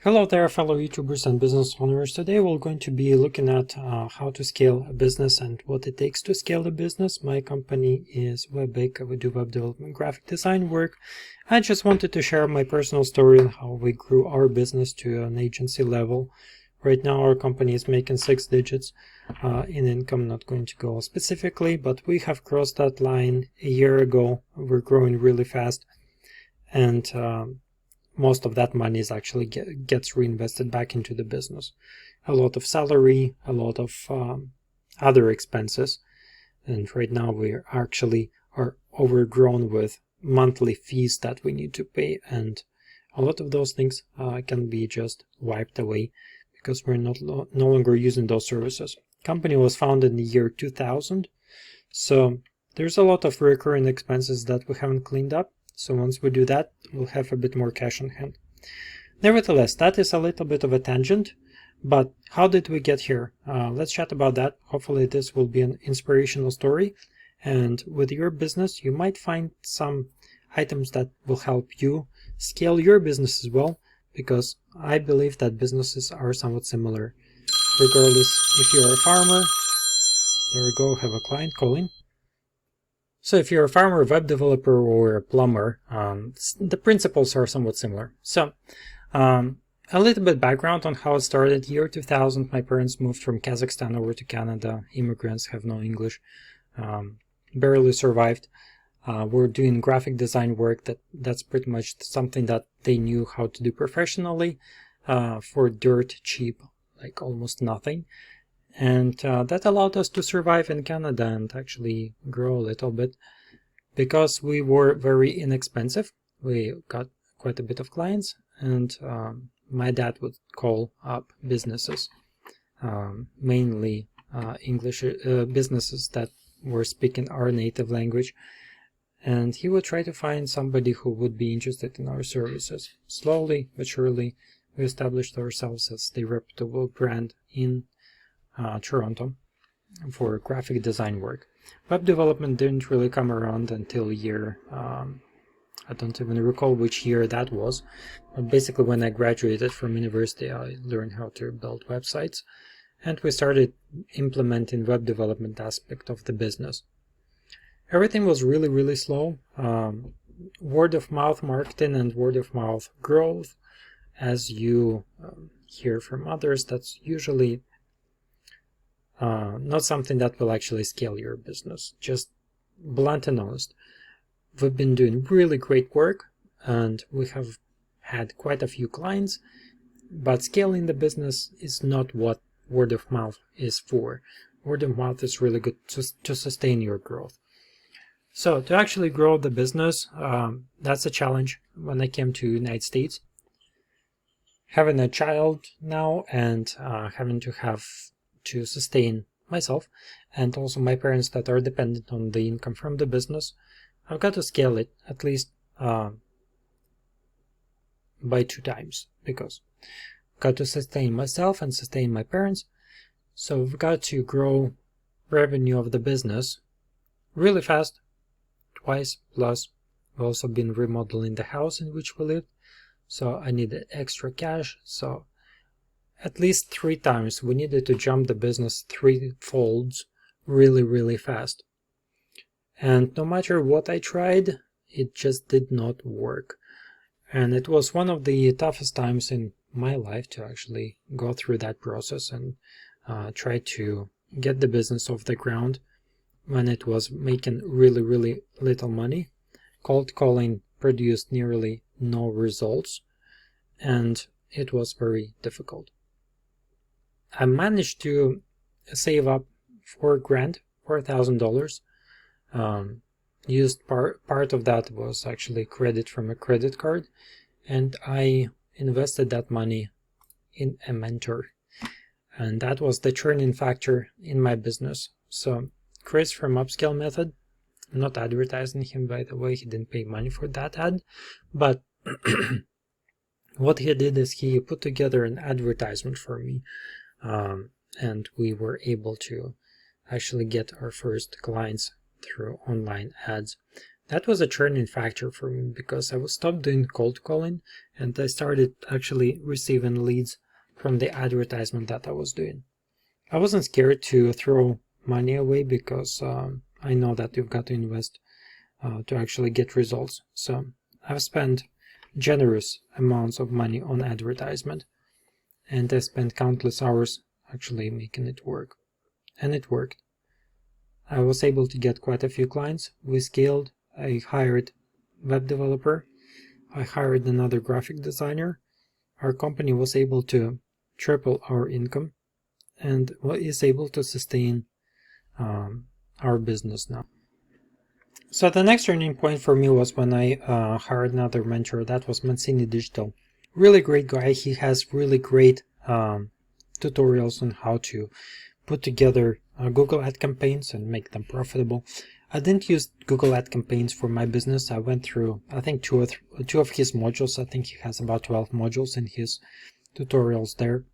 Hello there, fellow YouTubers and business owners. Today we're going to be looking at how to scale a business and what it takes to scale a business. My company is Webbake. We do web development, graphic design work. I just wanted to share my personal story on how we grew our business to an agency level. Right now our company is making 6 digits in income. Not going to go specifically, but we have crossed that line a year ago. We're growing really fast, and most of that money is actually gets reinvested back into the business. A lot of salary, a lot of other expenses, and right now we actually are overgrown with monthly fees that we need to pay, and a lot of those things can be just wiped away because we're no longer using those services. Company was founded in the year 2000, so there's a lot of recurring expenses that we haven't cleaned up. So once we do that, we'll have a bit more cash on hand. Nevertheless, that is a little bit of a tangent, but how did we get here? Let's chat about that. Hopefully this will be an inspirational story, and with your business, you might find some items that will help you scale your business as well, because I believe that businesses are somewhat similar. Regardless if you're a farmer, there we go, have a client calling. So if you're a farmer, web developer, or a plumber, the principles are somewhat similar. So a little bit background on how it started. Year 2000, my parents moved from Kazakhstan over to Canada. Immigrants have no English, barely survived. We're doing graphic design work. That's pretty much something that they knew how to do professionally for dirt cheap, like almost nothing. And that allowed us to survive in Canada and actually grow a little bit. Because we were very inexpensive, we got quite a bit of clients, and my dad would call up businesses, mainly English businesses that were speaking our native language, and he would try to find somebody who would be interested in our services. Slowly but surely, we established ourselves as the reputable brand in Toronto for graphic design work. Web development didn't really come around until year, I don't even recall which year that was, but basically when I graduated from university I learned how to build websites, and we started implementing web development aspect of the business. Everything was really slow. Word of mouth marketing and word of mouth growth, as you hear from others, that's usually not something that will actually scale your business. Just blunt and honest. We've been doing really great work and we have had quite a few clients, but scaling the business is not what word of mouth is for. Word of mouth is really good to sustain your growth. So to actually grow the business, that's a challenge when I came to United States. Having a child now and having to sustain myself and also my parents that are dependent on the income from the business, I've got to scale it at least by 2 times, because I've got to sustain myself and sustain my parents. So we've got to grow revenue of the business really fast, twice, plus we've also been remodeling the house in which we live, so I needed extra cash. So at least 3 times we needed to jump the business 3 folds really fast. And no matter what I tried, it just did not work. And it was one of the toughest times in my life to actually go through that process and try to get the business off the ground when it was making really little money. Cold calling produced nearly no results, and it was very difficult. I managed to save up $4,000. Used part of that was actually credit from a credit card, and I invested that money in a mentor, and that was the turning factor in my business. So Chris from Upscale Method, I'm not advertising him, by the way, he didn't pay money for that ad, but what he did is he put together an advertisement for me, and we were able to actually get our first clients through online ads. That was a churning factor for me because I was stopped doing cold calling and I started actually receiving leads from the advertisement that I was doing. I wasn't scared to throw money away because I know that you've got to invest to actually get results. So I've spent generous amounts of money on advertisement, and I spent countless hours actually making it work. And it worked. I was able to get quite a few clients. We scaled. I hired a web developer. I hired another graphic designer. Our company was able to triple our income and is able to sustain our business now. So the next turning point for me was when I hired another mentor. That was Mancini Digital. Really great guy. He has really great tutorials on how to put together Google ad campaigns and make them profitable. I didn't use Google ad campaigns for my business. I went through, I think, two of his modules. I think he has about 12 modules in his tutorials there.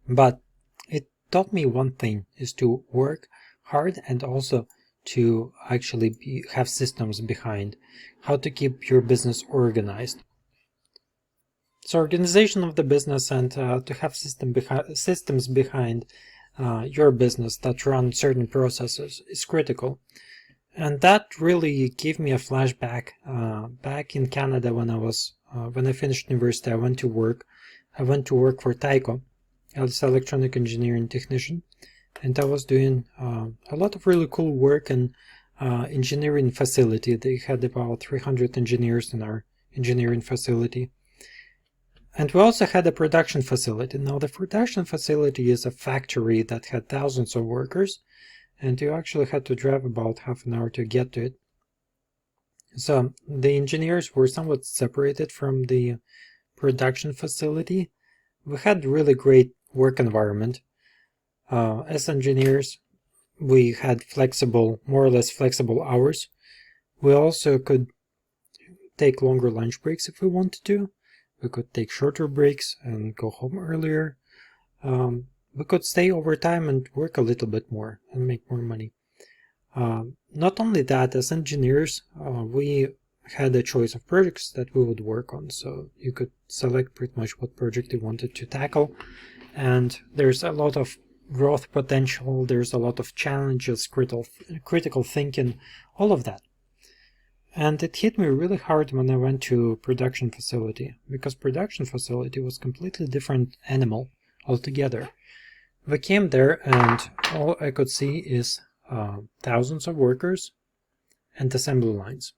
But it taught me one thing, is to work hard and also to actually have systems behind, how to keep your business organized. So organization of the business and to have systems behind your business that run certain processes is critical. And that really gave me a flashback. Back in Canada when I finished university, I went to work. I went to work for Tyco as an electronic engineering technician, and I was doing a lot of really cool work in engineering facility. They had about 300 engineers in our engineering facility. And we also had a production facility. Now the production facility is a factory that had thousands of workers, and you actually had to drive about half an hour to get to it. So the engineers were somewhat separated from the production facility. We had really great work environment. As engineers, we had more or less flexible hours. We also could take longer lunch breaks if we wanted to. We could take shorter breaks and go home earlier. We could stay overtime and work a little bit more and make more money. Not only that, as engineers, we had a choice of projects that we would work on. So you could select pretty much what project you wanted to tackle. And there's a lot of growth potential. There's a lot of challenges, critical thinking, all of that. And it hit me really hard when I went to production facility, because production facility was completely different animal altogether. We came there and all I could see is thousands of workers and assembly lines.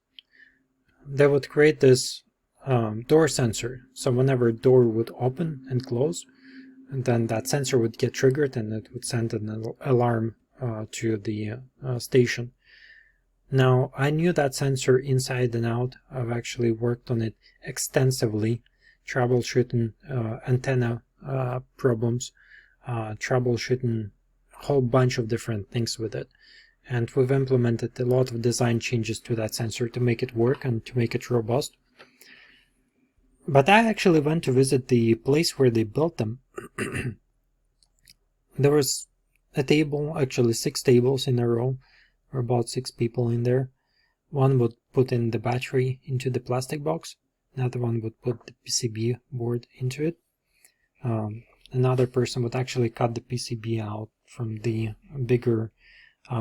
They would create this door sensor. So whenever a door would open and close, and then that sensor would get triggered and it would send an alarm to the station. Now, I knew that sensor inside and out. I've actually worked on it extensively, troubleshooting antenna problems, troubleshooting a whole bunch of different things with it. And we've implemented a lot of design changes to that sensor to make it work and to make it robust. But I actually went to visit the place where they built them. There was a table, actually 6 tables in a row, or about 6 people in there. One would put in the battery into the plastic box. Another one would put the PCB board into it. Another person would actually cut the PCB out from the bigger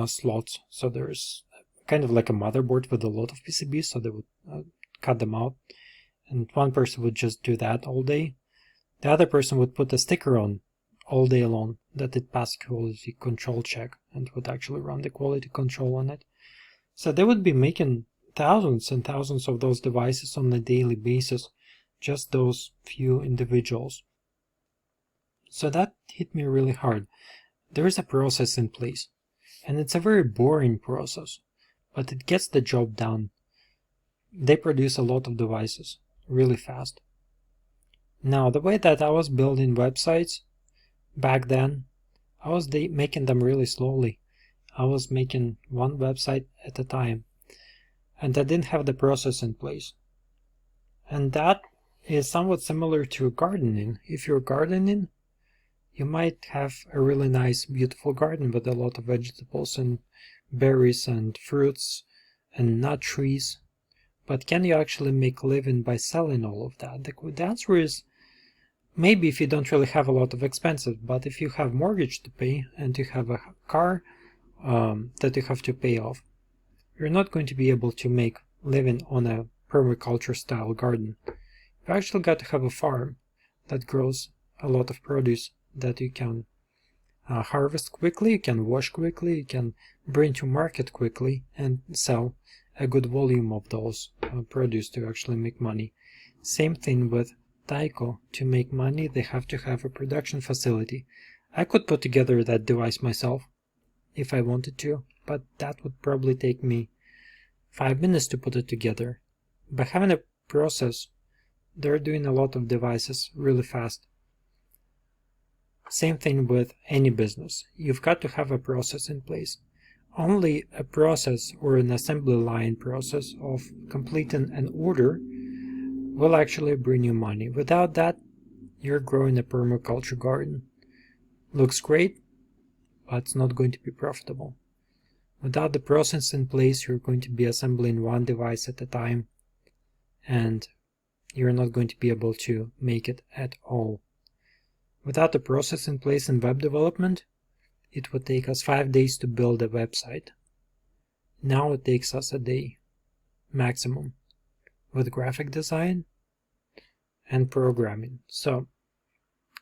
slots. So there's kind of like a motherboard with a lot of PCBs, so they would cut them out. And one person would just do that all day. The other person would put a sticker on all day long that it passed quality control check and would actually run the quality control on it. So they would be making thousands and thousands of those devices on a daily basis, just those few individuals. So that hit me really hard. There is a process in place, and it's a very boring process, but it gets the job done. They produce a lot of devices really fast. Now, the way that I was building websites back then, I was making them really slowly. I was making one website at a time, and I didn't have the process in place. And that is somewhat similar to gardening. If you're gardening, you might have a really nice, beautiful garden with a lot of vegetables and berries and fruits and not trees. But can you actually make a living by selling all of that? The answer is maybe if you don't really have a lot of expenses, but if you have mortgage to pay and you have a car that you have to pay off, you're not going to be able to make living on a permaculture style garden. You actually got to have a farm that grows a lot of produce that you can harvest quickly, you can wash quickly, you can bring to market quickly and sell a good volume of those produce to actually make money. Same thing with Taiko. To make money, they have to have a production facility. I could put together that device myself if I wanted to, but that would probably take me 5 minutes to put it together. By having a process, they're doing a lot of devices really fast. Same thing with any business. You've got to have a process in place. Only a process or an assembly line process of completing an order will actually bring you money. Without that, you're growing a permaculture garden. Looks great, but it's not going to be profitable. Without the process in place, you're going to be assembling one device at a time, and you're not going to be able to make it at all. Without the process in place in web development, it would take us 5 days to build a website. Now it takes us a day, maximum, with graphic design and programming. So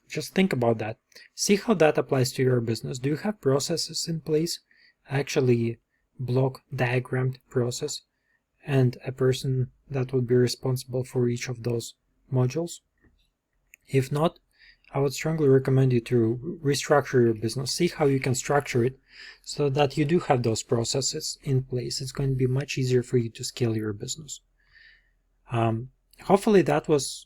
just think about that. See how that applies to your business. Do you have processes in place? Actually block diagrammed process and a person that would be responsible for each of those modules? If not, I would strongly recommend you to restructure your business. See how you can structure it so that you do have those processes in place. It's going to be much easier for you to scale your business. Hopefully that was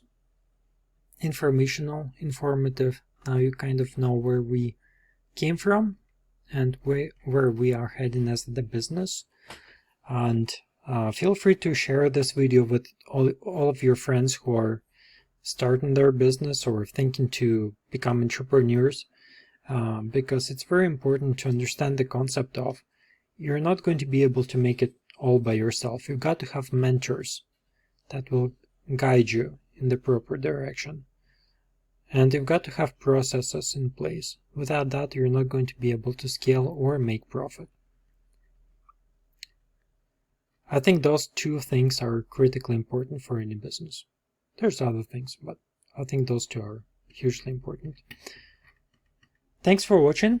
informative. Now you kind of know where we came from and where we are heading as the business. And feel free to share this video with all of your friends who are starting their business or thinking to become entrepreneurs, because it's very important to understand the concept of you're not going to be able to make it all by yourself. You've got to have mentors that will guide you in the proper direction. And you've got to have processes in place. Without that, you're not going to be able to scale or make profit. I think those two things are critically important for any business. There's other things, but I think those two are hugely important. Thanks for watching.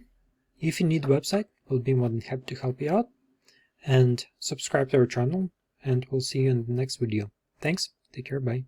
If you need a website, we'll be more than happy to help you out. And subscribe to our channel, and we'll see you in the next video. Thanks. Take care. Bye.